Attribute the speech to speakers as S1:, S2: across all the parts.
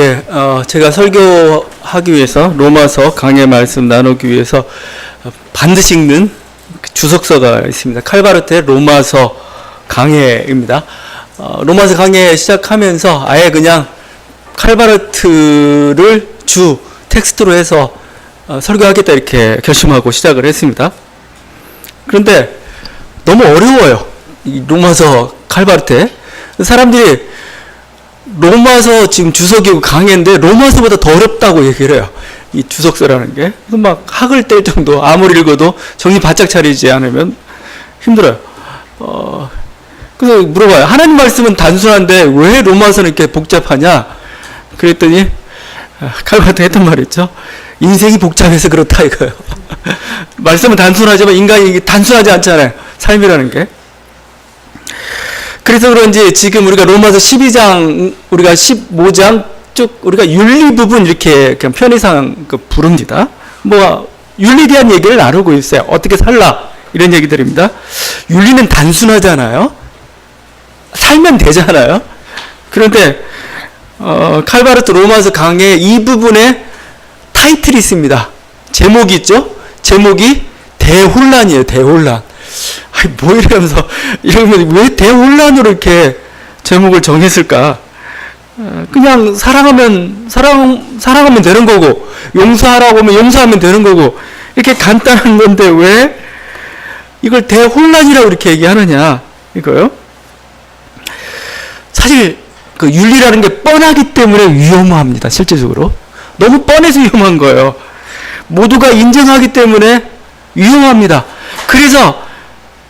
S1: 네, 제가 설교하기 위해서 로마서 강해 말씀 나누기 위해서 반드시 읽는 주석서가 있습니다. 칼바르트의 로마서 강해입니다. 로마서 강해 시작하면서 아예 그냥 칼바르트를 주 텍스트로 해서 설교하겠다 이렇게 결심하고 시작을 했습니다. 그런데 너무 어려워요. 이 로마서 칼바르트에. 사람들이 로마서 지금 주석이고 강해인데 로마서보다 더 어렵다고 얘기를 해요. 이 주석서라는 게. 그래서 막 학을 뗄 정도, 아무리 읽어도 정신 바짝 차리지 않으면 힘들어요. 그래서 물어봐요. 하나님 말씀은 단순한데 왜 로마서는 이렇게 복잡하냐? 그랬더니 칼바르트가 했던 말이 있죠. 인생이 복잡해서 그렇다 이거예요. 말씀은 단순하지만 인간이 단순하지 않잖아요. 삶이라는 게. 그래서 그런지 지금 우리가 로마서 12장, 우리가 15장 쭉 우리가 윤리 부분 이렇게 그냥 편의상 부릅니다. 뭐 윤리에 대한 얘기를 나누고 있어요. 어떻게 살라 이런 얘기들입니다. 윤리는 단순하잖아요. 살면 되잖아요. 그런데 칼바르트 로마서 강해 이 부분에 타이틀이 있습니다. 제목이 있죠. 제목이 대혼란이에요. 대혼란. 아니 뭐 이러면서 이러면 왜 대혼란으로 이렇게 제목을 정했을까? 그냥 사랑하면 되는 거고 용서하라고 하면 용서하면 되는 거고 이렇게 간단한 건데 왜 이걸 대혼란이라고 이렇게 얘기하느냐 이거요? 사실 그 윤리라는 게 뻔하기 때문에 위험합니다. 실제적으로 너무 뻔해서 위험한 거예요. 모두가 인정하기 때문에 위험합니다. 그래서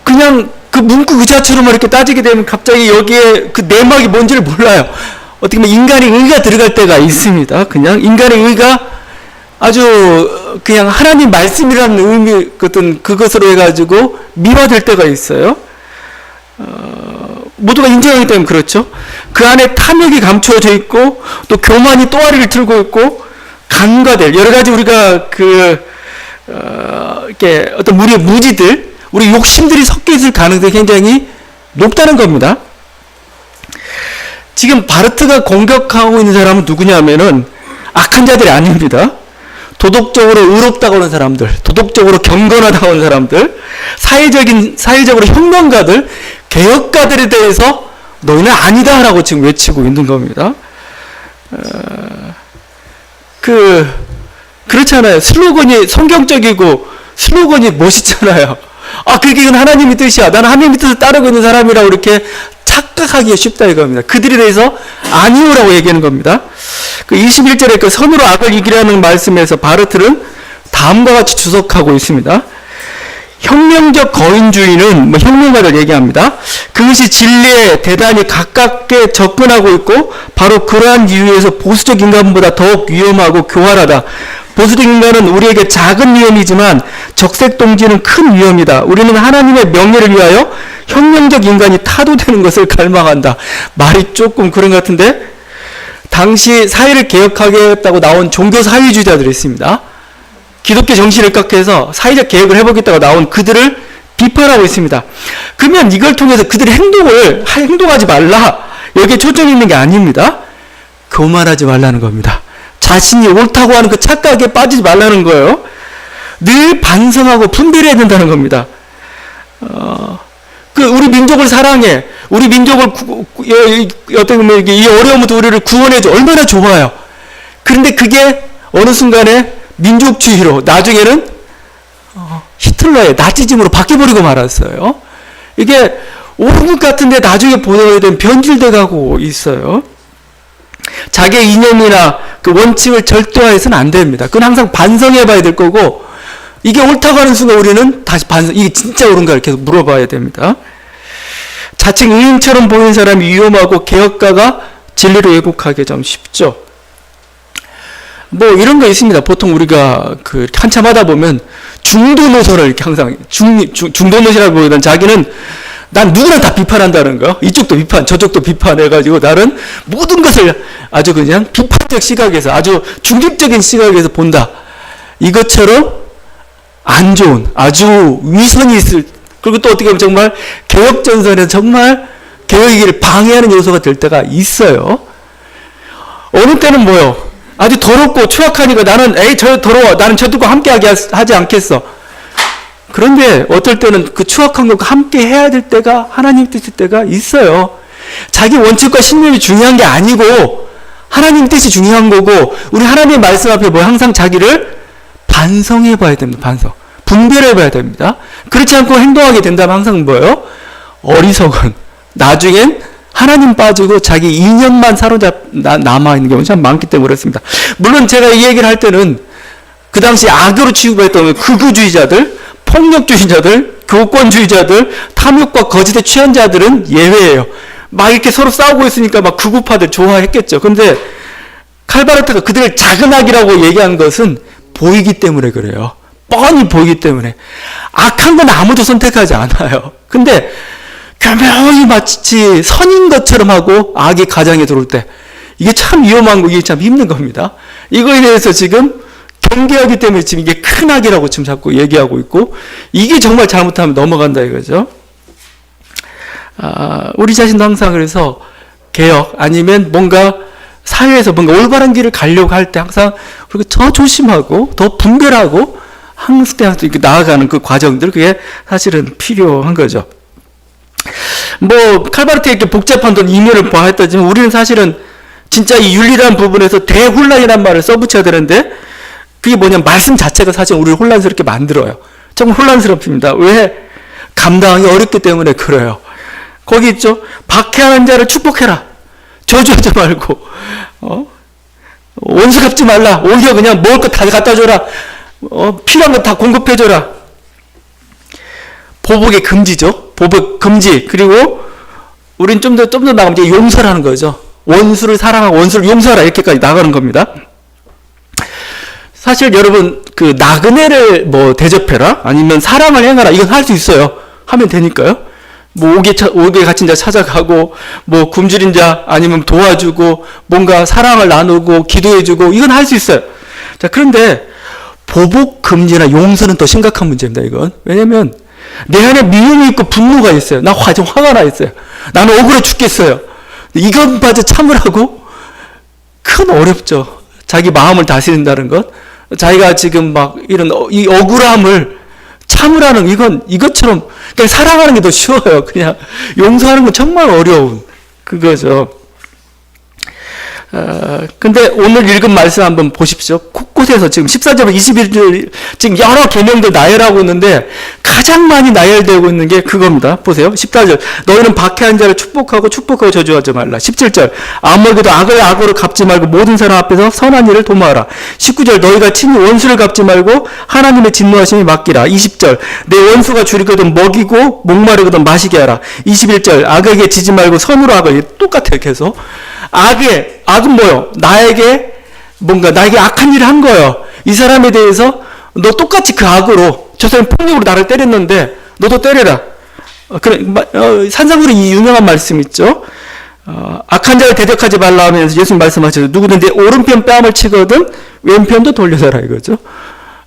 S1: 그냥 그 문구 그 자체로만 이렇게 따지게 되면 갑자기 여기에 그 내막이 뭔지를 몰라요. 어떻게 보면 인간의 의가 들어갈 때가 있습니다. 그냥 인간의 의가 아주 그냥 하나님 말씀이라는 의미 어떤 그것으로 해가지고 미화될 때가 있어요. 모두가 인정하기 때문에 그렇죠. 그 안에 탐욕이 감추어져 있고 또 교만이 또아리를 틀고 있고 간과될 여러 가지 우리가 이렇게 어떤 우리의 무지들 우리 욕심들이 섞여 있을 가능성이 굉장히 높다는 겁니다. 지금 바르트가 공격하고 있는 사람은 누구냐면은 악한 자들이 아닙니다. 도덕적으로 의롭다고 하는 사람들, 도덕적으로 경건하다고 하는 사람들, 사회적으로 혁명가들, 개혁가들에 대해서 너희는 아니다라고 지금 외치고 있는 겁니다. 그렇잖아요. 슬로건이 성경적이고 슬로건이 멋있잖아요. 그게 하나님의 뜻이야. 나는 하나님의 뜻을 따르고 있는 사람이라고 이렇게 착각하기가 쉽다 이겁니다. 그들에 대해서 아니오라고 얘기하는 겁니다. 21절에 그 선으로 악을 이기라는 말씀에서 바르트는 다음과 같이 주석하고 있습니다. 혁명적 거인주의는 혁명가를 얘기합니다. 그것이 진리에 대단히 가깝게 접근하고 있고 바로 그러한 이유에서 보수적 인간보다 더욱 위험하고 교활하다. 보수적 인간은 우리에게 작은 위험이지만 적색 동지는 큰 위험이다. 우리는 하나님의 명예를 위하여 혁명적 인간이 타도되는 것을 갈망한다. 말이 조금 그런 것 같은데 당시 사회를 개혁하겠다고 나온 종교 사회주의자들이 있습니다. 기독교 정신을 깎아서 사회적 개혁을 해보겠다고 나온 그들을 비판하고 있습니다. 그러면 이걸 통해서 그들의 행동하지 말라. 여기에 초점이 있는 게 아닙니다. 교만하지 말라는 겁니다. 자신이 옳다고 하는 그 착각에 빠지지 말라는 거예요. 늘 반성하고 분별해야 된다는 겁니다. 우리 민족을 사랑해. 우리 민족을 어떻게 보면 이 어려움부터 우리를 구원해줘. 얼마나 좋아요. 그런데 그게 어느 순간에 민족주의로 나중에는 히틀러의 나치즘으로 바뀌어버리고 말았어요. 이게 옳은 것 같은데 나중에 보내야 되면 변질돼 가고 있어요. 자기의 이념이나 그 원칙을 절도화해서는 안 됩니다. 그건 항상 반성해 봐야 될 거고 이게 옳다고 하는 순간 우리는 다시 이게 진짜 옳은가를 계속 물어봐야 됩니다. 자칭 의인처럼 보이는 사람이 위험하고 개혁가가 진리로 왜곡하기 좀 쉽죠. 이런 거 있습니다. 보통 우리가 한참 하다 보면 중도 노선을 이렇게 항상 중도 노선이라고 보기보다는 자기는 난 누구나 다 비판한다는 거. 이쪽도 비판, 저쪽도 비판해가지고 나는 모든 것을 아주 그냥 비판적 시각에서 아주 중립적인 시각에서 본다. 이것처럼 안 좋은 아주 위선이 있을 그리고 또 어떻게 보면 정말 개혁전선에서 정말 개혁의 길을 방해하는 요소가 될 때가 있어요. 어느 때는 뭐요? 아주 더럽고 추악하니까 나는 에이 저 더러워. 나는 저들과 함께하게 하지 않겠어. 그런데 어떨 때는 그 추악한 것과 함께 해야 될 때가 하나님 뜻일 때가 있어요. 자기 원칙과 신념이 중요한 게 아니고 하나님 뜻이 중요한 거고 우리 하나님의 말씀 앞에 뭐 항상 자기를 반성해 봐야 됩니다. 반성. 분별해 봐야 됩니다. 그렇지 않고 행동하게 된다면 항상 뭐예요? 어리석은. 나중엔 하나님 빠지고 자기 이념만 남아있는 경우가 참 많기 때문에 그렇습니다. 물론 제가 이 얘기를 할 때는 그 당시 악으로 취급했던 극우주의자들, 폭력주의자들, 교권주의자들, 탐욕과 거짓에 취한 자들은 예외예요. 막 이렇게 서로 싸우고 있으니까 막 극우파들 좋아했겠죠. 근데 칼바르트가 그들을 작은 악이라고 얘기한 것은 보이기 때문에 그래요. 뻔히 보이기 때문에. 악한 건 아무도 선택하지 않아요. 근데 교묘히 마치 선인 것처럼 하고 악이 가장에 들어올 때 이게 참 위험한 거, 이게 참 힘든 겁니다. 이거에 대해서 지금 경계하기 때문에 지금 이게 큰 악이라고 지금 자꾸 얘기하고 있고 이게 정말 잘못하면 넘어간다 이거죠. 우리 자신도 항상 그래서 개혁 아니면 뭔가 사회에서 뭔가 올바른 길을 가려고 할 때 항상 우리가 더 조심하고 더 분별하고 항상 이렇게 나아가는 그 과정들 그게 사실은 필요한 거죠. 뭐 칼바르트의 이렇게 복잡한 돈 이면을 보았다지만 우리는 사실은 진짜 이 윤리라는 부분에서 대혼란이라는 말을 써붙여야 되는데 그게 뭐냐면 말씀 자체가 사실 우리를 혼란스럽게 만들어요. 정말 혼란스럽습니다. 왜? 감당하기 어렵기 때문에 그래요. 거기 있죠. 박해하는 자를 축복해라. 저주하지 말고 원수 갚지 말라. 오히려 그냥 먹을 거 다 갖다 줘라. 필요한 거 다 공급해줘라. 보복의 금지죠. 보복 금지. 그리고 우린 좀 더 나가면 이제 용서라는 거죠. 원수를 사랑하고 원수를 용서하라. 이렇게까지 나가는 겁니다. 사실 여러분 그 나그네를 뭐 대접해라 아니면 사랑을 행하라 이건 할 수 있어요. 하면 되니까요. 뭐 옥에 갇힌 자 찾아가고 뭐 굶주린 자 아니면 도와주고 뭔가 사랑을 나누고 기도해주고 이건 할 수 있어요. 자 그런데 보복 금지나 용서는 더 심각한 문제입니다. 이건 왜냐면 내 안에 미움이 있고 분노가 있어요. 나 화가 나 있어요. 나는 억울해 죽겠어요. 이것마저 참으라고 큰 어렵죠. 자기 마음을 다스린다는 것, 자기가 지금 막 이런 이 억울함을 참으라는 이것처럼 그냥 사랑하는 게 더 쉬워요. 그냥 용서하는 건 정말 어려운 그거죠. 근데 오늘 읽은 말씀 한번 보십시오. 곳곳에서 지금 14절부터 21절 지금 여러 계명들 나열하고 있는데 가장 많이 나열되고 있는 게 그겁니다. 보세요. 14절 너희는 박해한 자를 축복하고 저주하지 말라. 17절 아무에게도 악을 악으로 갚지 말고 모든 사람 앞에서 선한 일을 도모하라. 19절 너희가 친히 원수를 갚지 말고 하나님의 진노하심이 맡기라. 20절 내 원수가 줄이거든 먹이고 목마르거든 마시게 하라. 21절 악에게 지지 말고 선으로 악을 똑같아요. 계속 악은 뭐요? 나에게 악한 일을 한 거예요. 이 사람에 대해서 너 똑같이 그 악으로 저 사람 폭력으로 나를 때렸는데 너도 때려라. 산상수리 이 유명한 말씀 있죠. 악한 자를 대적하지 말라 하면서 예수님 말씀하셨죠. 누구든 내 오른편 뺨을 치거든 왼편도 돌려서라 이거죠.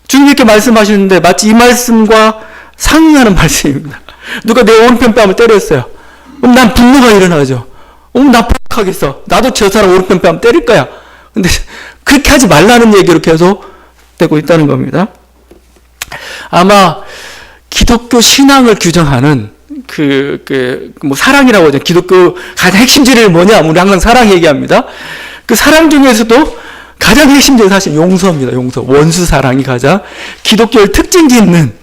S1: 주님 이렇게 말씀하시는데 마치 이 말씀과 상응하는 말씀입니다. 누가 내 오른편 뺨을 때렸어요. 그럼 난 분노가 일어나죠. 나 폭하겠어. 나도 저 사람 오른편 뺨 때릴 거야. 근데 그렇게 하지 말라는 얘기로 계속 되고 있다는 겁니다. 아마 기독교 신앙을 규정하는 뭐 사랑이라고 하죠. 기독교 가장 핵심지를 뭐냐? 우리 항상 사랑 얘기합니다. 그 사랑 중에서도 가장 핵심지는 사실 용서입니다. 용서. 원수 사랑이 가장 기독교의 특징 짓는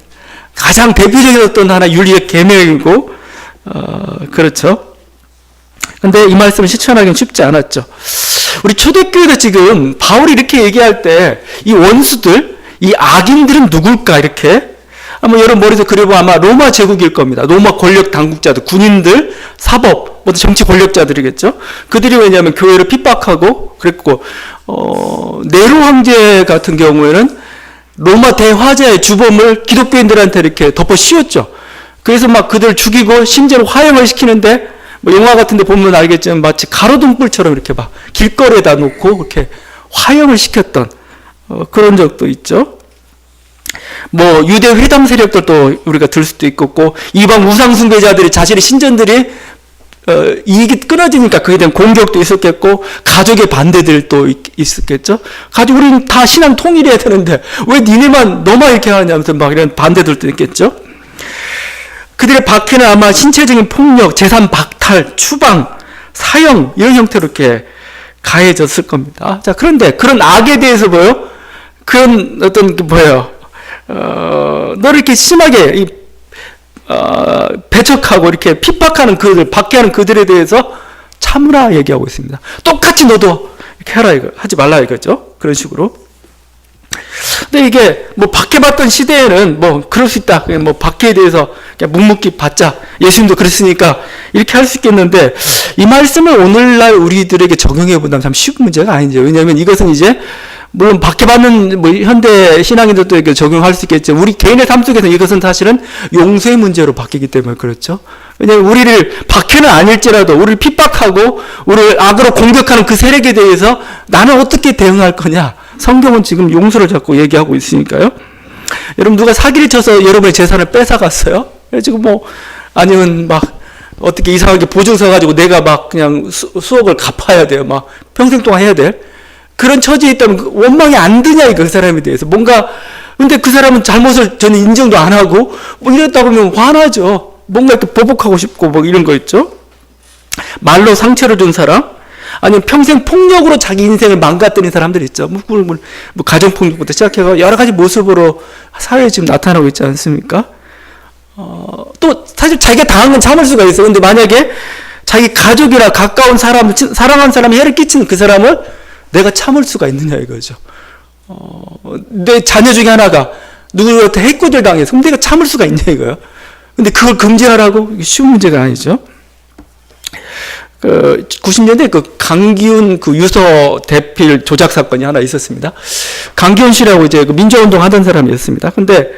S1: 가장 대표적인 어떤 하나 윤리의 계명이고, 그렇죠. 근데 이 말씀을 실천하기는 쉽지 않았죠. 우리 초대교회도 지금 바울이 이렇게 얘기할 때 이 원수들, 이 악인들은 누굴까 이렇게 아마 여러분 머리에서 그려보면 아마 로마 제국일 겁니다. 로마 권력 당국자들, 군인들, 사법, 모두 정치 권력자들이겠죠. 그들이 왜냐하면 교회를 핍박하고 그랬고 네로 황제 같은 경우에는 로마 대화제의 주범을 기독교인들한테 이렇게 덮어 씌웠죠. 그래서 막 그들 죽이고 심지어 화형을 시키는데 뭐 영화 같은 데 보면 알겠지만 마치 가로등불처럼 이렇게 막 길거리에다 놓고 그렇게 화형을 시켰던 그런 적도 있죠. 뭐 유대 회담 세력들도 우리가 들 수도 있고 이방 우상 숭배자들이 자신의 신전들이 이익이 끊어지니까 그에 대한 공격도 있었겠고 가족의 반대들도 있었겠죠. 가족 우리는 다 신앙 통일해야 되는데 왜 니네만 너만 이렇게 하냐면서 막 이런 반대들도 있겠죠. 그들의 박해는 아마 신체적인 폭력, 재산 박탈, 추방, 사형 이런 형태로 이렇게 가해졌을 겁니다. 자, 그런데 그런 악에 대해서 그런 어떤 너를 이렇게 심하게 배척하고 이렇게 핍박하는 그들, 박해하는 그들에 대해서 참으라 얘기하고 있습니다. 똑같이 너도 이렇게 해라 이거 하지 말라 이거죠. 그런 식으로. 근데 이게 박해받던 시대에는 그럴 수 있다. 그냥 박해에 대해서 그냥 묵묵히 받자. 예수님도 그랬으니까 이렇게 할 수 있겠는데 이 말씀을 오늘날 우리들에게 적용해 본다면 참 쉬운 문제가 아니죠. 왜냐하면 이것은 이제 물론 박해받는 현대 신앙인들도 적용할 수 있겠죠. 우리 개인의 삶 속에서 이것은 사실은 용서의 문제로 바뀌기 때문에 그렇죠. 왜냐하면 우리를 박해는 아닐지라도 우리를 핍박하고 우리를 악으로 공격하는 그 세력에 대해서 나는 어떻게 대응할 거냐. 성경은 지금 용서를 자꾸 얘기하고 있으니까요. 여러분 누가 사기를 쳐서 여러분의 재산을 뺏어갔어요? 지금 아니면 어떻게 이상하게 보증서 가지고 내가 그냥 수억을 갚아야 돼요. 평생 동안 해야 될 그런 처지에 있다면 원망이 안 드냐 그 사람에 대해서 근데 그 사람은 잘못을 저는 인정도 안 하고 이랬다 보면 화나죠. 뭔가 이렇게 보복하고 싶고 이런 거 있죠. 말로 상처를 준 사람, 아니면 평생 폭력으로 자기 인생을 망가뜨린 사람들 있죠. 가정폭력부터 시작해서 여러 가지 모습으로 사회에 지금 나타나고 있지 않습니까? 또 사실 자기가 당한 건 참을 수가 있어요. 근데 만약에 자기 가족이나 가까운 사람, 사랑하는 사람이 해를 끼치는 그 사람을 내가 참을 수가 있느냐 이거죠. 내 자녀 중에 하나가 누구한테 해코지를 당해서 그럼 내가 참을 수가 있냐 이거요. 근데 그걸 금지하라고? 쉬운 문제가 아니죠. 90년대 강기훈 유서 대필 조작 사건이 하나 있었습니다. 강기훈 씨라고 이제 민주화운동 하던 사람이었습니다. 근데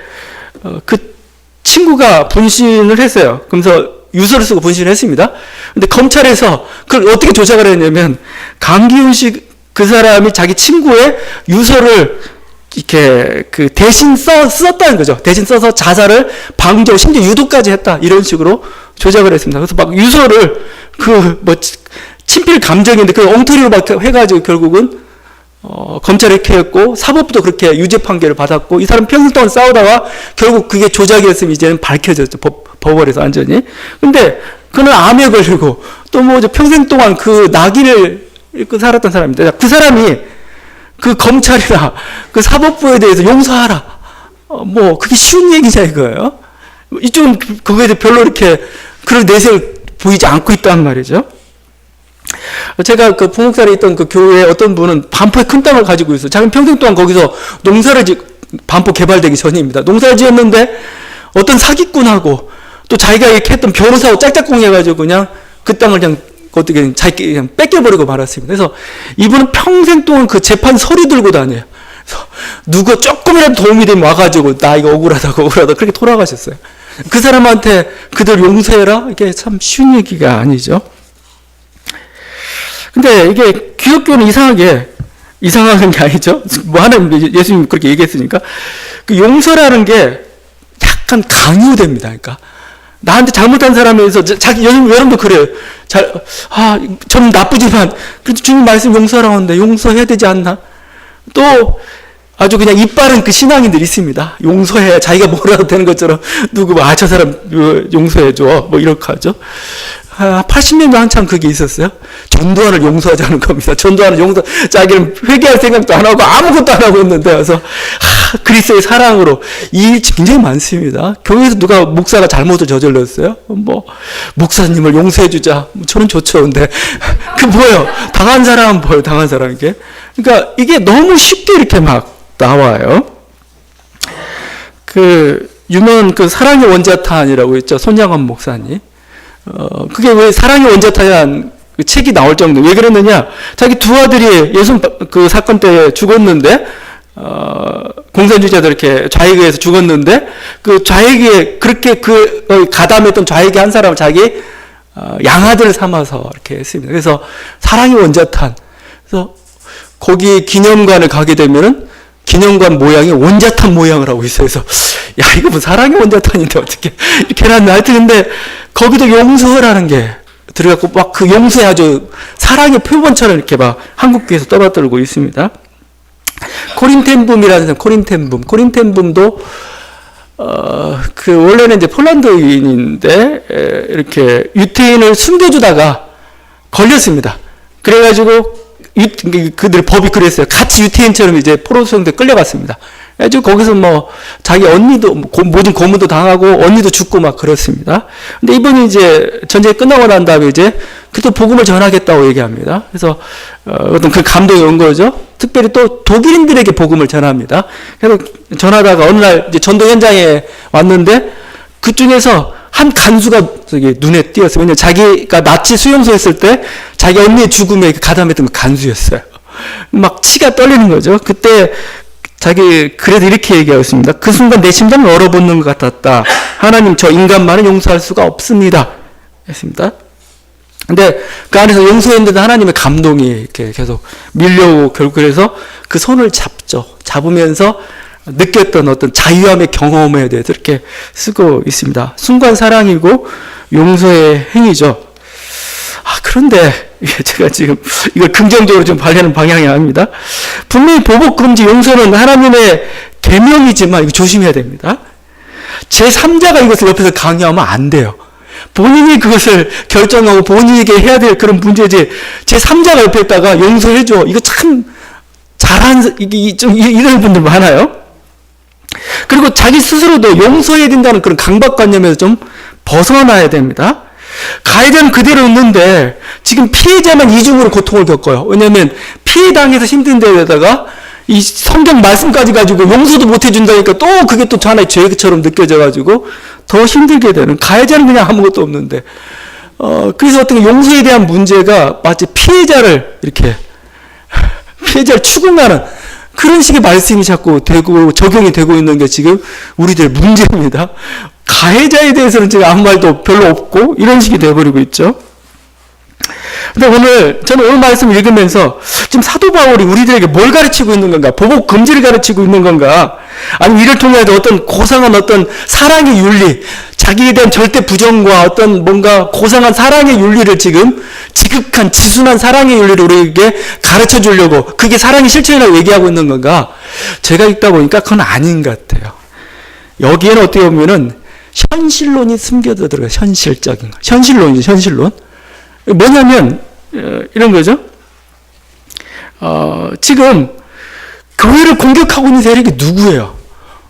S1: 그 친구가 분신을 했어요. 그러면서 유서를 쓰고 분신을 했습니다. 근데 검찰에서 그걸 어떻게 조작을 했냐면 강기훈 씨 그 사람이 자기 친구의 유서를 이렇게 대신 썼다는 거죠. 대신 써서 자살을 방조, 심지어 유도까지 했다. 이런 식으로 조작을 했습니다. 그래서 유서를 친필 감정인데 그 엉터리로 해가지고 결국은 검찰에 이렇게 했고 사법부도 그렇게 유죄 판결을 받았고 이 사람 평생 동안 싸우다가 결국 그게 조작이었으면 이제는 밝혀졌죠. 법원에서 완전히. 근데 그는 암에 걸리고 또 평생 동안 그 낙인을 입고 살았던 사람입니다. 그 사람이 그 검찰이나 그 사법부에 대해서 용서하라. 그게 쉬운 얘기냐 이거예요. 이쪽은 그거에 대해 별로 이렇게 그런 내색을 보이지 않고 있단 말이죠. 제가 부목살에 있던 그 교회에 어떤 분은 반포에 큰 땅을 가지고 있어요. 자기는 평생 동안 거기서 농사를 반포 개발되기 전입니다. 농사를 지었는데 어떤 사기꾼하고 또 자기가 이렇게 했던 변호사하고 짝짝꿍 해가지고 그냥 그 땅을 그냥 어떻게 그냥 뺏겨버리고 말았습니다. 그래서 이분은 평생 동안 그 재판 서류 들고 다녀요. 그래서 누가 조금이라도 도움이 되면 와가지고 나 이거 억울하다 그렇게 돌아가셨어요. 그 사람한테 그들 용서해라? 이게 참 쉬운 얘기가 아니죠. 근데 이게 기독교는 이상한 게 아니죠. 하나님 예수님 그렇게 얘기했으니까 그 용서라는 게 약간 강요됩니다. 그러니까 나한테 잘못한 사람에 대해서 여러분도 그래요. 저는 나쁘지만 그래도 주님 말씀 용서하라고 하는데 용서해야 되지 않나? 또 아주 그냥 이빠른 그 신앙인들이 있습니다. 용서해야 자기가 뭐라도 되는 것처럼 저 사람 용서해줘 이렇게 하죠. 80년대 한참 그게 있었어요. 전두환을 용서하자는 겁니다. 전두환은 자기는 회개할 생각도 안 하고 아무것도 안 하고 있는데 그래서 그리스도의 사랑으로 이 일이 굉장히 많습니다. 교회에서 누가 목사가 잘못을 저질렀어요? 목사님을 용서해주자. 저는 좋죠. 근데 뭐예요? 당한 사람은 뭐예요? 당한 사람에게. 그러니까 이게 너무 쉽게 이렇게 나와요. 유명한 사랑의 원자탄이라고 있죠. 손양원 목사님. 그게 왜 사랑의 원자탄이라는 그 책이 나올 정도. 왜 그랬느냐? 자기 두 아들이 예수 사건 때 죽었는데, 공산주의자들 이렇게 좌익에 의해서 죽었는데, 그 좌익에, 그렇게 가담했던 좌익의 한 사람을 자기, 양아들을 삼아서 이렇게 했습니다. 그래서 사랑의 원자탄. 그래서 거기 기념관을 가게 되면은 기념관 모양이 원자탄 모양을 하고 있어요. 그래서 이거 사랑의 원자탄인데 어떻게 이렇게 해놨나. 하여튼 근데 거기도 용서라는 게 들어갔고 막 그 용서에 아주 사랑의 표본처럼 이렇게 막 한국교회에서 떠받들고 있습니다. 코린텐붐도 그 원래는 이제 폴란드인인데 이렇게 유태인을 숨겨주다가 걸렸습니다. 그래가지고 그들 법이 그랬어요. 같이 유태인처럼 이제 포로수 형태 끌려갔습니다. 그래가지고 거기서 뭐 자기 언니도 모든 고문도 당하고 언니도 죽고 막 그렇습니다. 근데 이분이 이제 전쟁이 끝나고 난 다음에 이제 그때 복음을 전하겠다고 얘기합니다. 그래서 어떤 그 감동이 온 거죠. 특별히 또 독일인들에게 복음을 전합니다. 그래서 전하다가 어느 날 이제 전도 현장에 왔는데 그 중에서 한 간수가 저기 눈에 띄었어요. 왜냐면 자기가 나치 수용소에 있을 때 자기 언니의 죽음에 가담했던 그 간수였어요. 막 치가 떨리는 거죠. 그때 자기 그래도 이렇게 얘기하였습니다. 그 순간 내 심장을 얼어붙는 것 같았다. 하나님 저 인간만은 용서할 수가 없습니다. 했습니다. 근데 그 안에서 용서했는데도 하나님의 감동이 이렇게 계속 밀려오고 결국 그래서 그 손을 잡죠. 잡으면서 느꼈던 어떤 자유함의 경험에 대해서 이렇게 쓰고 있습니다. 순간 사랑이고 용서의 행위죠. 그런데 제가 지금 이걸 긍정적으로 좀 발휘하는 방향이 아닙니다. 분명히 보복 금지 용서는 하나님의 계명이지만 이거 조심해야 됩니다. 제3자가 이것을 옆에서 강요하면 안 돼요. 본인이 그것을 결정하고 본인에게 해야 될 그런 문제지 제3자가 옆에 있다가 용서해줘. 이거 참 잘한 좀 이런 분들 많아요. 그리고 자기 스스로도 용서해야 된다는 그런 강박관념에서 좀 벗어나야 됩니다. 가해자는 그대로 있는데 지금 피해자만 이중으로 고통을 겪어요. 왜냐하면 피해당해서 힘든 데다가 이 성경 말씀까지 가지고 용서도 못 해준다니까 또 그게 또 하나의 죄처럼 느껴져가지고 더 힘들게 되는, 가해자는 그냥 아무것도 없는데 그래서 어떤 용서에 대한 문제가 마치 피해자를 이렇게 피해자를 추궁하는 그런 식의 말씀이 자꾸 되고 적용이 되고 있는 게 지금 우리들의 문제입니다. 가해자에 대해서는 지금 아무 말도 별로 없고 이런 식이 되어버리고 있죠. 근데 저는 오늘 말씀을 읽으면서 지금 사도 바울이 우리들에게 뭘 가르치고 있는 건가? 보복 금지를 가르치고 있는 건가? 아니면 이를 통해서 어떤 고상한 어떤 사랑의 윤리, 자기에 대한 절대 부정과 어떤 뭔가 고상한 사랑의 윤리를 지금 지극한 지순한 사랑의 윤리를 우리에게 가르쳐 주려고 그게 사랑의 실천이라고 얘기하고 있는 건가? 제가 읽다 보니까 그건 아닌 것 같아요. 여기에는 어떻게 보면은 현실론이 숨겨져 들어가요. 현실적인 거. 현실론이죠. 현실론. 뭐냐면 이런 거죠. 지금 교회를 공격하고 있는 세력이 누구예요?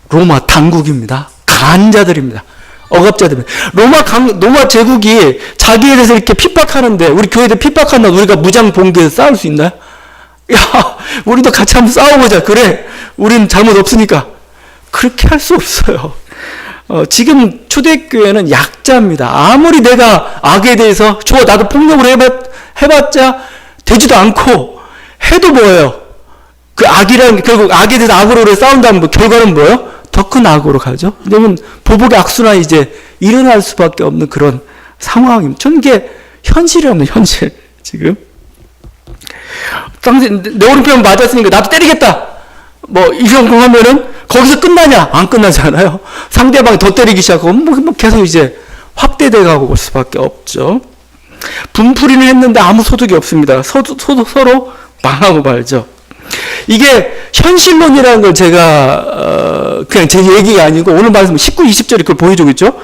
S1: 로마 당국입니다. 간자들입니다. 억압자들입니다. 로마 제국이 자기에 대해서 이렇게 핍박하는데 우리 교회들 핍박한다 우리가 무장 봉기해서 싸울 수 있나요? 야, 우리도 같이 한번 싸워보자. 그래, 우린 잘못 없으니까. 그렇게 할 수 없어요. 지금 초대교회는 약자입니다. 아무리 내가 악에 대해서 좋아 나도 폭력을 해봤자 되지도 않고 해도 뭐예요? 그 악이란 결국 악에 대해서 악으로 싸운다면 뭐 결과는 뭐예요? 더 큰 악으로 가죠. 왜냐면 보복의 악순환이 이제 일어날 수밖에 없는 그런 상황입니다. 저는 이게 현실이 없는 현실 지금. 내 오른편 맞았으니까 나도 때리겠다. 뭐 이런 거 하면은 거기서 끝나냐? 안 끝나잖아요. 상대방이 더 때리기 시작하고 뭐 계속 이제 확대돼 가고 올 수밖에 없죠. 분풀이는 했는데 아무 소득이 없습니다. 서로 망하고 말죠. 이게 현실론이라는 걸 제가 그냥 제 얘기가 아니고 오늘 말씀 19, 20절이 그걸 보여주고 있죠.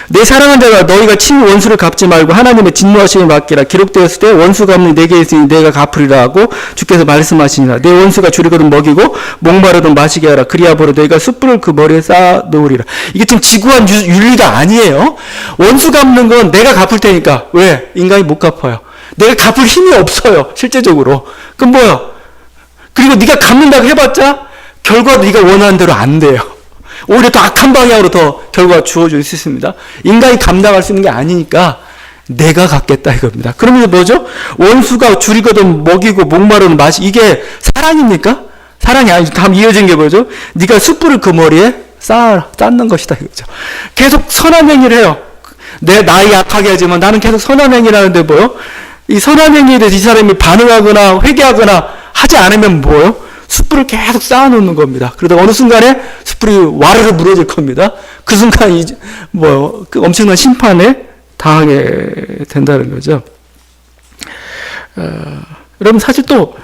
S1: 내 사랑하는 자가 너희가 친히 원수를 갚지 말고 하나님의 진노하심을 맡기라. 기록되었을 때 원수 갚는 내게 있으니 내가 갚으리라 하고 주께서 말씀하시니라. 내 원수가 줄이거든 먹이고 목마르든 마시게 하라. 그리하므로 너희가 숯불을 그 머리에 쌓아 놓으리라. 이게 좀 지구한 윤리가 아니에요. 원수 갚는 건 내가 갚을 테니까. 왜? 인간이 못 갚아요. 내가 갚을 힘이 없어요. 실제적으로. 그럼 뭐야? 그리고 네가 갚는다고 해봤자 결과도 네가 원하는 대로 안 돼요. 오히려 더 악한 방향으로 더 결과가 주어질 수 있습니다. 인간이 감당할 수 있는 게 아니니까 내가 갚겠다 이겁니다. 그러면 뭐죠? 원수가 줄이거든 먹이고 목마르는 마시 이게 사랑입니까? 사랑이 아니죠. 다음 이어진 게 뭐죠? 네가 숯불을 그 머리에 쌓는 것이다 이거죠. 계속 선한 행위를 해요. 내 나이 약하게 하지만 나는 계속 선한 행위를 하는데 뭐요? 이 선한 행위에 대해서 이 사람이 반응하거나 회개하거나 하지 않으면 뭐요? 숯불을 계속 쌓아놓는 겁니다. 그러다가 어느 순간에 숯불이 와르르 무너질 겁니다. 그 순간 그 엄청난 심판에 당하게 된다는 거죠. 여러분 사실 또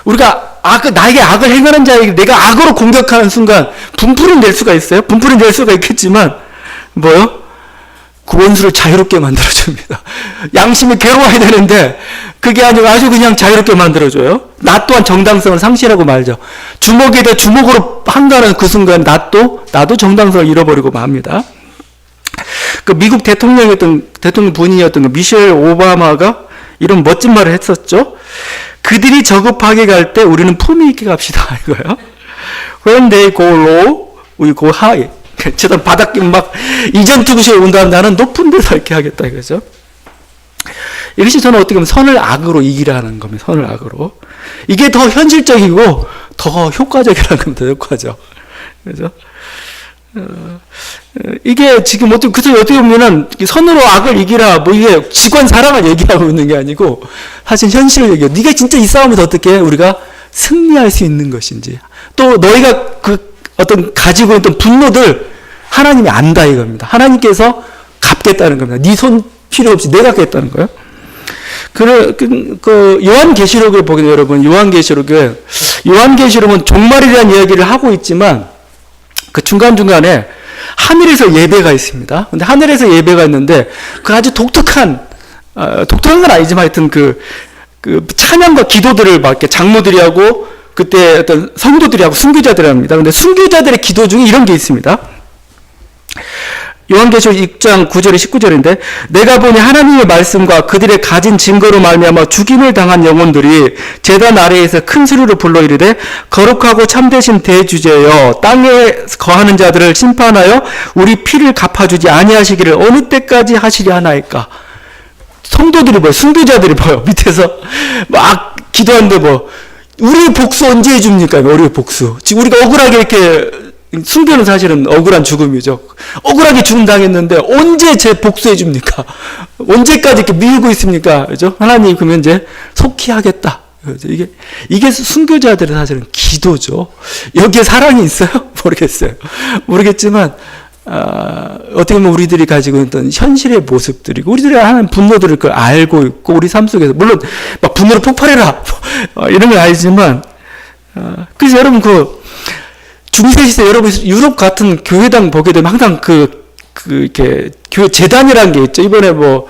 S1: 우리가 나에게 악을 행하는 자에게 내가 악으로 공격하는 순간 분풀이 낼 수가 있어요. 분풀이 낼 수가 있겠지만 뭐요? 그 원수를 자유롭게 만들어줍니다. 양심이 괴로워야 되는데 그게 아니고 아주 그냥 자유롭게 만들어줘요. 나 또한 정당성을 상실하고 말죠. 주먹에다 주먹으로 한다는 그 순간 나도 정당성을 잃어버리고 맙니다. 그 미국 대통령 부인이었던 그 미셸 오바마가 이런 멋진 말을 했었죠. 그들이 저급하게 갈 때 우리는 품위 있게 갑시다 이거예요. When they go low, we go high. 저는 바닥 막 이전 투구시에 온다면 나는 높은 데서 이렇게 하겠다 이거죠. 이것이 저는 어떻게 보면 선을 악으로 이기라는 겁니다. 선을 악으로. 이게 더 현실적이고 더 효과적이라는 겁니다. 효과죠. 그죠? 이게 지금 어떻게 보면은 선으로 악을 이기라, 뭐 이게 직권 사랑을 얘기하고 있는 게 아니고 사실 현실을 얘기해요. 네가 진짜 이 싸움에서 어떻게 우리가 승리할 수 있는 것인지. 또 너희가 그 어떤 가지고 있던 분노들 하나님이 안다 이겁니다. 하나님께서 갚겠다는 겁니다. 네 손 필요 없이 내가 갚겠다는 거예요. 그 요한계시록을 보게 되면 여러분, 요한계시록은 종말이라는 이야기를 하고 있지만 그 중간중간에 하늘에서 예배가 있습니다. 근데 하늘에서 예배가 있는데 그 아주 독특한 건 아니지만 하여튼 그 찬양과 기도들을 막 이렇게 장로들이 하고 그때 어떤 성도들이 하고 순교자들이 합니다. 근데 순교자들의 기도 중에 이런 게 있습니다. 요한계시록 6장 9절에 19절인데 내가 보니 하나님의 말씀과 그들의 가진 증거로 말미암아 죽임을 당한 영혼들이 제단 아래에서 큰 소리로 불러 이르되 거룩하고 참되신 대주제여 땅에 거하는 자들을 심판하여 우리 피를 갚아주지 아니하시기를 어느 때까지 하시리 하나이까. 성도들이 뭐예요? 순교자들이 뭐예요? 밑에서 막 기도하는데 뭐 우리 복수 언제 해줍니까? 우리 복수. 지금 우리가 억울하게 이렇게 순교는 사실은 억울한 죽음이죠. 억울하게 죽음 당했는데 언제 제 복수해 줍니까? 언제까지 이렇게 미루고 있습니까? 그죠? 하나님 그러면 이제 속히 하겠다. 그죠? 이게 순교자들의 사실은 기도죠. 여기에 사랑이 있어요? 모르겠지만 어떻게 보면 우리들이 가지고 있던 현실의 모습들이고 우리들이 하는 분노들을 그걸 알고 있고 우리 삶 속에서 물론 막 분노로 폭발해라 이런 건 아니지만 그래서 여러분 중세시대 여러분 유럽 같은 교회당 보게 되면 항상 이렇게 교회 재단이라는 게 있죠. 이번에 뭐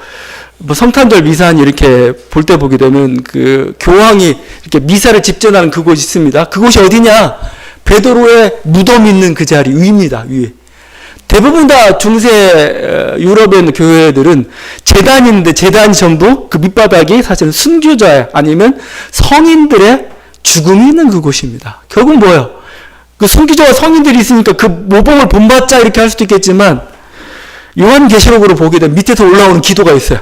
S1: 성탄절 미사한 이렇게 볼 때 보게 되면 그 교황이 이렇게 미사를 집전하는 그곳이 있습니다. 그곳이 어디냐? 베드로의 무덤 있는 그 자리 위입니다. 위. 대부분 다 중세 유럽에 있는 교회들은 재단인데 재단이 전부 그 밑바닥이 사실은 순교자 아니면 성인들의 죽음이 있는 그곳입니다. 결국 뭐예요? 그 순교자와 성인들이 있으니까 그 모범을 본받자 이렇게 할 수도 있겠지만 요한계시록으로 보게 되면 밑에서 올라오는 기도가 있어요.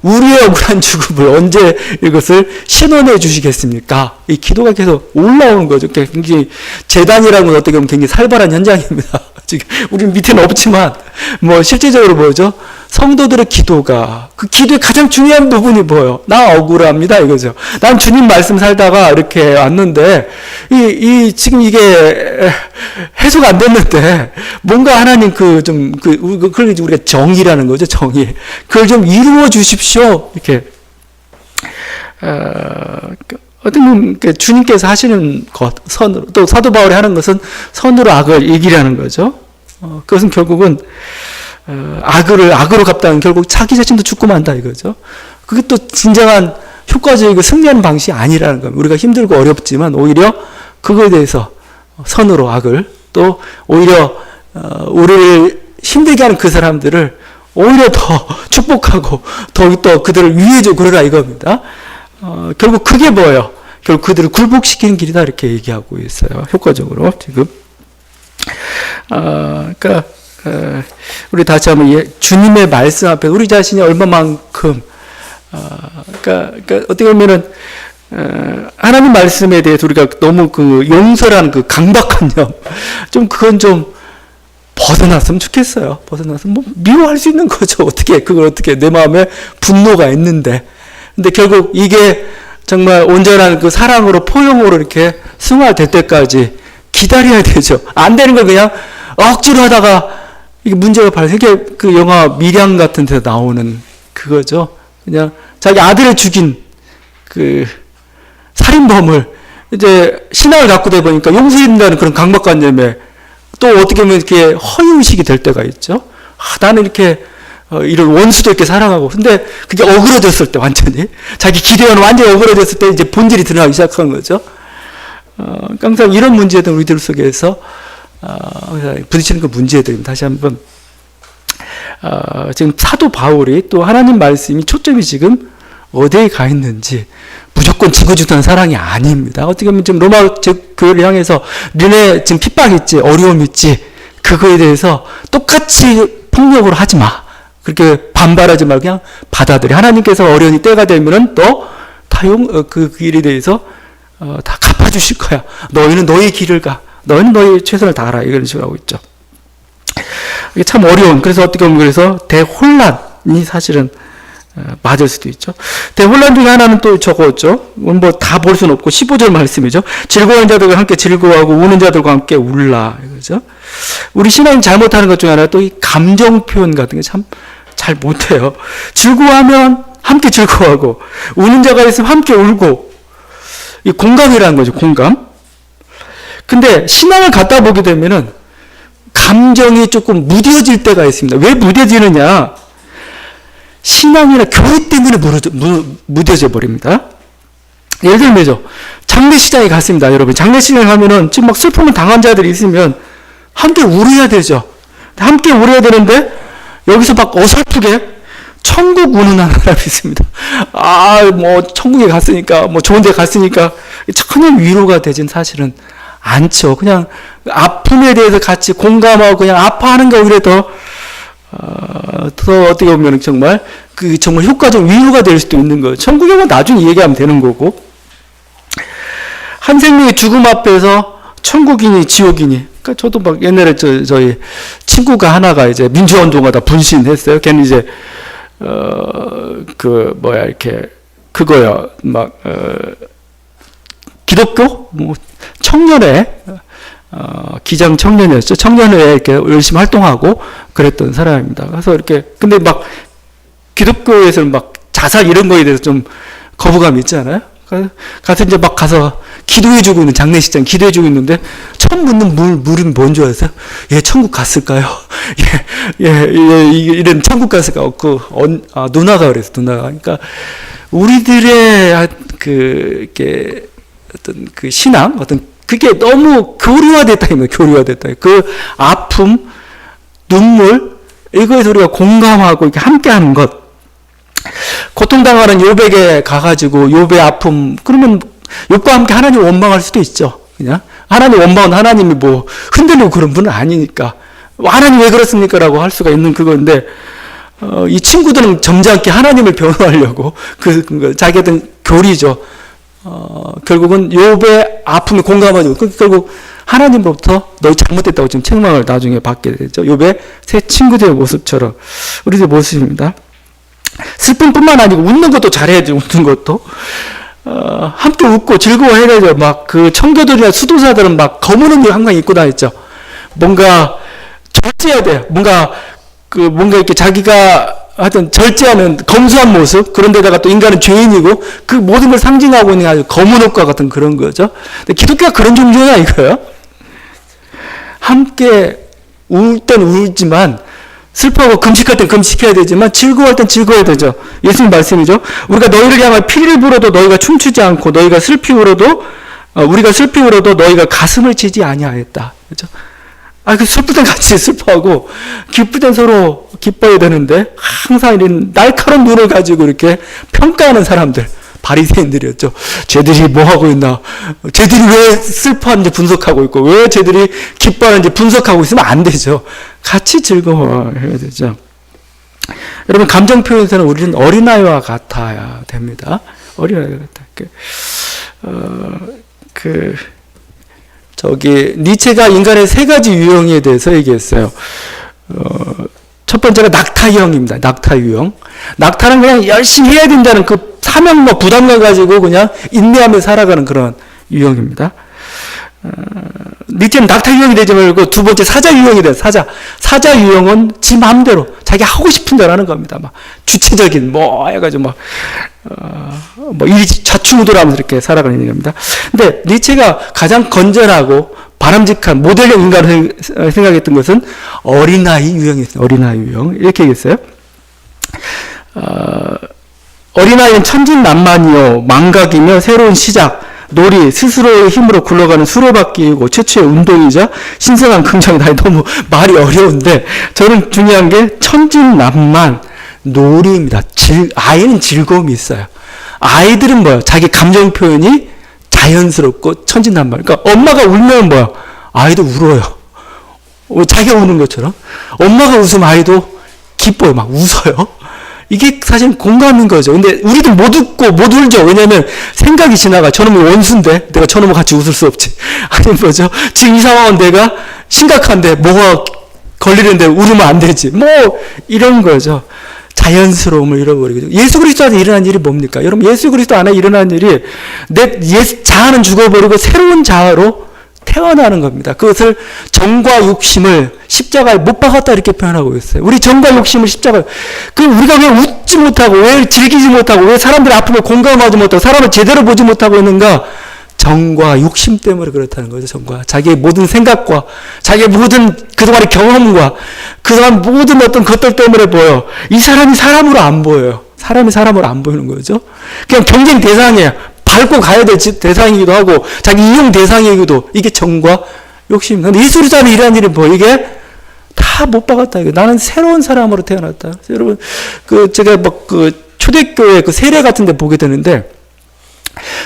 S1: 우리의 억울한 죽음을 언제 이것을 신원해 주시겠습니까? 이 기도가 계속 올라오는 거죠. 굉장히 재단이라는 건 어떻게 보면 굉장히 살벌한 현장입니다. 지금 우리는 밑에는 없지만 뭐 실제적으로 뭐죠? 성도들의 기도가 그 기도의 가장 중요한 부분이 뭐예요? 나 억울합니다 이거죠. 난 주님 말씀 살다가 이렇게 왔는데 지금 이게 해소가 안 됐는데 뭔가 하나님 그걸 우리가 정의라는 거죠. 정의. 그걸 좀 이루어 주십시오. 이렇게 어떤 주님께서 하시는 것 선으로 또 사도 바울이 하는 것은 선으로 악을 이기라는 거죠. 그것은 결국은 악으로 갚다는 결국 자기 자신도 죽고 만다 이거죠. 그게 또 진정한 효과적이고 승리하는 방식이 아니라는 겁니다. 우리가 힘들고 어렵지만 오히려 그거에 대해서 선으로 악을 또 오히려 우리를 힘들게 하는 그 사람들을 오히려 더 축복하고 더 그들을 위해주고 그러라 이겁니다. 결국 그게 뭐예요? 결국 그들을 굴복시키는 길이다 이렇게 얘기하고 있어요. 효과적으로 지금. 그러니까 우리 다시 한번 주님의 말씀 앞에 우리 자신이 얼마만큼 그러니까 어떻게 보면은 하나님 말씀에 대해서 우리가 너무 그 용서라는 그 강박한 점 좀 그건 좀 벗어났으면 좋겠어요. 벗어나서 뭐 미워할 수 있는 거죠. 어떻게 그걸 어떻게 내 마음에 분노가 있는데 근데 결국 이게 정말 온전한 그 사랑으로 포용으로 이렇게 승화될 때까지 기다려야 되죠. 안 되는 거 그냥 억지로 하다가 이게 문제가 발생. 이게 그 영화 미량 같은 데서 나오는 그거죠. 그냥 자기 아들을 죽인 그 살인범을 이제 신앙을 갖고 돼 보니까 용서해준다는 그런 강박관념에 또 어떻게 보면 이렇게 허위의식이 될 때가 있죠. 나는 이렇게 이런 원수도 이렇게 사랑하고, 근데 그게 어그러졌을 때 완전히 자기 기대와는 완전히 어그러졌을 때 이제 본질이 드러나기 시작한 거죠. 항상 이런 문제들 우리들 속에서 부딪히는 그 문제들입니다. 다시 한번 지금 사도 바울이 또 하나님 말씀이 초점이 지금 어디에 가 있는지, 무조건 증거주는 사랑이 아닙니다. 어떻게 보면 지금 로마 교회를 향해서 너네 지금 핍박 있지, 어려움 있지, 그거에 대해서 똑같이 폭력으로 하지 마. 그렇게 반발하지 말고 그냥 받아들여. 하나님께서 어려운 때가 되면은 너 그 길에 대해서 다 갚아주실 거야. 너희는 너희 길을 가. 너희는 너희 최선을 다하라. 이런 식으로 하고 있죠. 이게 참 어려운, 그래서 어떻게 보면 그래서 대혼란이 사실은 맞을 수도 있죠. 대혼란 중에 하나는 또 저거죠. 뭐 다 볼 수는 없고 15절 말씀이죠. 즐거워하는 자들과 함께 즐거워하고 우는 자들과 함께 울라. 이거죠. 우리 신앙인 잘못하는 것 중에 하나 또 이 감정 표현 같은 게 참 잘 못해요. 즐거워하면 함께 즐거워하고, 우는 자가 있으면 함께 울고, 이 공감이라는 거죠. 공감. 근데 신앙을 갖다 보게 되면은 감정이 조금 무뎌질 때가 있습니다. 왜 무뎌지느냐? 신앙이나 교회 때문에 무뎌져 버립니다. 예를 들면요, 장례식장에 갔습니다. 여러분, 장례식장에 가면은 지금 막 슬픔을 당한 자들이 있으면 함께 울어야 되죠. 함께 울어야 되는데 여기서 막 어설프게 천국 우는 사람이 있습니다. 뭐 천국에 갔으니까, 뭐 좋은 데 갔으니까 전혀 위로가 되진 사실은 않죠. 그냥 아픔에 대해서 같이 공감하고 그냥 아파하는 게 오히려 더 어떻게 보면 정말 정말 효과적 위로가 될 수도 있는 거예요. 천국에 뭐 나중에 얘기하면 되는 거고. 한 생명의 죽음 앞에서 천국이니 지옥이니. 그러니까 저도 막 옛날에 저희 친구가 하나가 이제 민주화운동하다 분신했어요. 걔는 이제 이렇게 그거야 막 기독교 뭐 청년회 기장 청년이었죠. 청년회에 이렇게 열심히 활동하고 그랬던 사람입니다. 그래서 이렇게 근데 막 기독교에서는 막 자살 이런 거에 대해서 좀 거부감이 있잖아요. 가서 이제 막 가서 기도해주고 있는, 장례식장 기도해주고 있는데 처음 묻는 물은 뭔 줄 아세요? 얘 천국 갔을까요? 이런 천국 갔을까요? 누나가 그랬어, 누나가. 그러니까 우리들의 이렇게 어떤 그 신앙, 그게 너무 교류화됐다, 교류화됐다. 그 아픔, 눈물, 이거에서 우리가 공감하고 이렇게 함께하는 것. 고통당하는 욥에게 가가지고 욥의 아픔, 그러면 욥과 함께 하나님 원망할 수도 있죠. 그냥 하나님 원망은 하나님이 뭐 흔들리고 그런 분은 아니니까 하나님 왜 그렇습니까? 라고 할 수가 있는 그건데 이 친구들은 점잖게 하나님을 변호하려고 자기 어떤 교리죠. 결국은 욥의 아픔에 공감하죠. 결국 하나님으로부터 너희 잘못됐다고 지금 책망을 나중에 받게 되죠. 욥의 새 친구들의 모습처럼 우리들의 모습입니다. 슬픔뿐만 아니고 웃는 것도 잘해야죠. 웃는 것도 함께 웃고 즐거워해야 되죠. 막 그 청교도들이나 수도사들은 막 검은 옷을 항상 입고 다녔죠. 뭔가 절제해야 돼요. 뭔가 이렇게 자기가 하여튼 절제하는 검소한 모습, 그런데다가 또 인간은 죄인이고 그 모든 걸 상징하고 있는 아주 검은 옷과 같은 그런 거죠. 근데 기독교가 그런 종교냐 이거예요. 함께 울 땐 울지만 슬퍼하고 금식할 땐 금식해야 되지만 즐거워할 땐 즐거워야 되죠. 예수님 말씀이죠. 우리가 너희를 향하여 피를 불어도 너희가 춤추지 않고 너희가 우리가 슬피 울어도 너희가 가슴을 치지 아니하였다. 그렇죠? 슬플 땐 같이 슬퍼하고 기쁠 땐 서로 기뻐야 되는데 항상 이런 날카로운 눈을 가지고 이렇게 평가하는 사람들, 바리새인들이었죠. 쟤들이 뭐 하고 있나? 쟤들이 왜 슬퍼하는지 분석하고 있고 왜 쟤들이 기뻐하는지 분석하고 있으면 안 되죠. 같이 즐거워해야 되죠. 여러분, 감정 표현에서는 우리는 어린아이와 같아야 됩니다. 어린아이와 같아. 니체가 인간의 세 가지 유형에 대해서 얘기했어요. 첫 번째가 낙타 유형입니다. 낙타 유형. 낙타는 그냥 열심히 해야 된다는 그 사명과 부담감 가지고 그냥 인내하며 살아가는 그런 유형입니다. 니체는 낙타 유형이 되지 말고 두 번째 사자 유형이 돼요. 사자 유형은 지 마음대로 자기 하고 싶은 대로 하는 겁니다. 막 주체적인 뭐 해가지고 뭐 좌충우돌하면서 이렇게 살아가는 겁니다. 근데 니체가 가장 건전하고 바람직한 모델형 인간을 생각했던 것은 어린아이 유형이었어요. 어린아이 유형 이렇게 얘기했어요. 어린아이는 천진난만이요 망각이며 새로운 시작 놀이 스스로의 힘으로 굴러가는 수레바퀴이고 최초의 운동이자 신선한 긍정이다. 너무 말이 어려운데 저는 중요한 게 천진난만 놀이입니다. 아이는 즐거움이 있어요. 아이들은 뭐야? 자기 감정 표현이 자연스럽고 천진난만. 그러니까 엄마가 울면 뭐야? 아이도 울어요. 자기가 우는 것처럼. 엄마가 웃으면 아이도 기뻐요. 막 웃어요. 이게 사실 공감인 거죠. 근데 우리도 못 웃고 못 울죠. 왜냐면 생각이 지나가. 저놈이 원수인데 내가 저놈과 같이 웃을 수 없지. 아니 뭐죠? 지금 이 상황은 내가 심각한데 뭐가 걸리는데 울으면 안 되지. 뭐 이런 거죠. 자연스러움을 잃어버리고. 예수 그리스도 안에 일어난 일이 뭡니까? 여러분 예수 그리스도 안에 일어난 일이 내 자아는 죽어버리고 새로운 자아로 태어나는 겁니다. 그것을 정과 욕심을 십자가에 못 박았다 이렇게 표현하고 있어요. 우리 정과 욕심을 십자가에 우리가 왜 웃지 못하고 왜 즐기지 못하고 왜 사람들의 아픔을 공감하지 못하고 사람을 제대로 보지 못하고 있는가? 정과 욕심 때문에 그렇다는 거죠. 정과 자기의 모든 생각과 자기의 모든 그동안의 경험과 그동안 모든 어떤 것들 때문에 보여. 이 사람이 사람으로 안 보여요. 사람이 사람으로 안 보이는 거죠. 그냥 경쟁 대상이에요. 밟고 가야 될 대상이기도 하고 자기 이용 대상이기도. 이게 정과 욕심. 근데 예수 그리스도 안에 일어난 일은 뭐 이게 다 못 박았다. 이거. 나는 새로운 사람으로 태어났다. 여러분 제가 초대교회 세례 같은 데 보게 되는데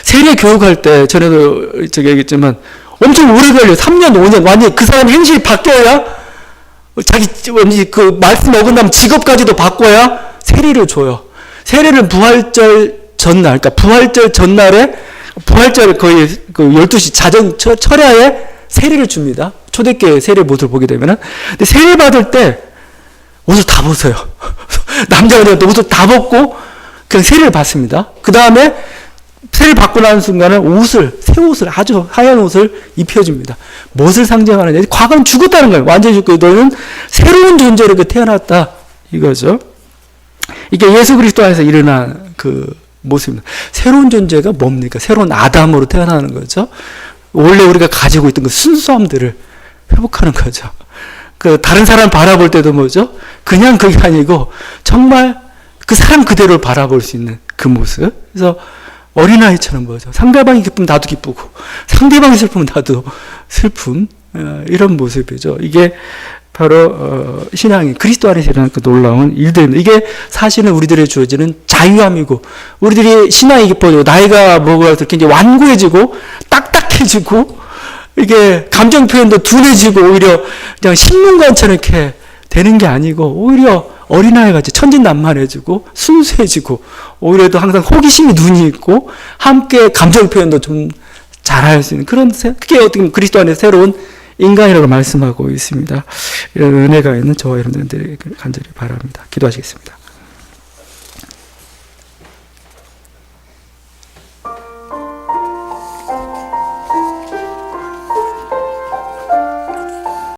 S1: 세례 교육할 때 전에도 제가 얘기했지만 엄청 오래 걸려요. 3년, 5년 완전히 그 사람 행실이 바뀌어야 자기 그 말씀 어긋나면 직업까지도 바꿔야 세례를 줘요. 세례를 부활절 전날, 그러니까 부활절 전날에 부활절 거의 12시 자정 철야에 세례를 줍니다. 초대교회 세례 모습을 보게 되면은. 근데 세례 받을 때 옷을 다 벗어요. 남자가 옷을 다 벗고 그냥 세례를 받습니다. 그 다음에 세례를 받고 나는 순간은 새 옷을 아주 하얀 옷을 입혀줍니다. 무엇을 상징하느냐? 과거는 죽었다는 거예요. 완전히 죽고 너는 새로운 존재로 태어났다 이거죠. 이게 예수 그리스도 안에서 일어난 그 모습입니다. 새로운 존재가 뭡니까? 새로운 아담으로 태어나는 거죠. 원래 우리가 가지고 있던 그 순수함들을 회복하는 거죠. 다른 사람 바라볼 때도 뭐죠? 그냥 그게 아니고 정말 그 사람 그대로를 바라볼 수 있는 그 모습. 그래서 어린아이처럼 뭐죠? 상대방이 기쁘면 나도 기쁘고 상대방이 슬프면 나도 슬픔. 이런 모습이죠. 이게 바로 신앙이 그리스도 안에서 일어나는 그 놀라운 일들입니다. 이게 사실은 우리들의 주어지는 자유함이고 우리들이 신앙이 깊어지고 나이가 먹어서 굉장히 완고해지고 딱딱해지고 이게 감정 표현도 둔해지고 오히려 그냥 신문관처럼 이렇게 되는 게 아니고 오히려 어린아이같이 천진난만해지고 순수해지고 오히려 또 항상 호기심이 눈이 있고 함께 감정 표현도 좀 잘할 수 있는 그런 그게 어떻게 보면 그리스도 안에 새로운 인간이라고 말씀하고 있습니다. 이런 은혜가 있는 저와 여러분들에게 간절히 바랍니다. 기도하시겠습니다.